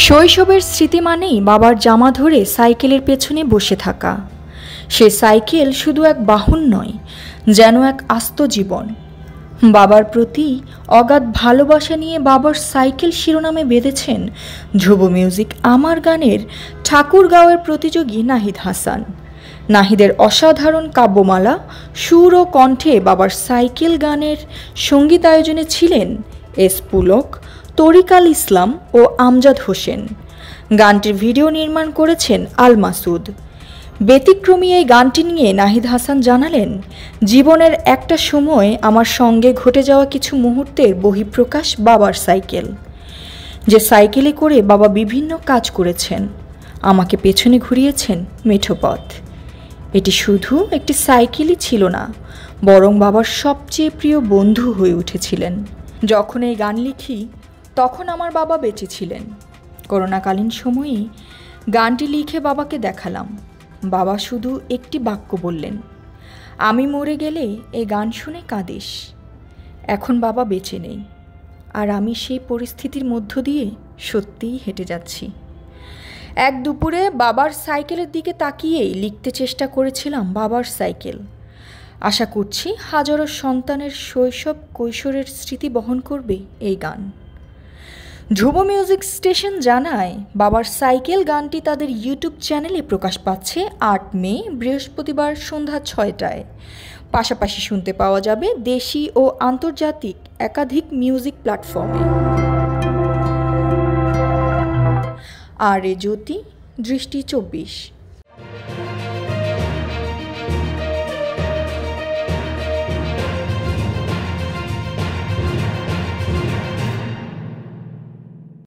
শৈশবের স্মৃতি মানেই বাবার জামা ধরে সাইকেলের পেছনে বসে থাকা। সে সাইকেল শুধু এক বাহন নয়, যেন এক আস্ত জীবন। বাবার প্রতি অগাধ ভালোবাসা নিয়ে বাবার সাইকেল শিরোনামে বেঁধেছেন ধ্রুব মিউজিক আমার গানের ঠাকুরগাঁওয়ের প্রতিযোগী নাহিদ হাসান। নাহিদের অসাধারণ কাব্যমালা, সুর ও কণ্ঠে বাবার সাইকেল গানের সঙ্গীতায়োজনে ছিলেন এস পুলক, তরিকাল ইসলাম ও আমজাদ হোসেন। গানটির ভিডিও নির্মাণ করেছেন আল মাসুদ। ব্যতিক্রমী এই গানটি নিয়ে নাহিদ হাসান জানালেন, জীবনের একটা সময় আমার সঙ্গে ঘটে যাওয়া কিছু মুহূর্তের বহিঃপ্রকাশ বাবার সাইকেল। যে সাইকেলে করে বাবা বিভিন্ন কাজ করেছেন, আমাকে পেছনে ঘুরিয়েছেন মেঠো পথ। এটি শুধু একটি সাইকেলই ছিল না, বরং বাবার সবচেয়ে প্রিয় বন্ধু হয়ে উঠেছিলেন। যখন এই গান লিখি তখন আমার বাবা বেঁচে ছিলেন। করোনাকালীন সময়ে গানটি লিখে বাবাকে দেখালাম। বাবা শুধু একটি বাক্য বললেন, আমি মরে গেলে এই গান শুনে কাঁদিস। এখন বাবা বেঁচে নেই, আর আমি সেই পরিস্থিতির মধ্য দিয়ে সত্যিই হেঁটে যাচ্ছি। এক দুপুরে বাবার সাইকেলের দিকে তাকিয়েই লিখতে চেষ্টা করেছিলাম বাবার সাইকেল। আশা করছি হাজারো সন্তানের শৈশব কৈশোরের স্মৃতি বহন করবে এই গান। ধ্রুব মিউজিক স্টেশন জানায়, বাবার সাইকেল গানটি তাদের ইউটিউব চ্যানেলে প্রকাশ পাচ্ছে ৮ মে বৃহস্পতিবার সন্ধ্যা ৬টায়। পাশাপাশি শুনতে পাওয়া যাবে দেশি ও আন্তর্জাতিক একাধিক মিউজিক প্ল্যাটফর্মে। আর এ জ্যোতি, দৃষ্টি ২৪।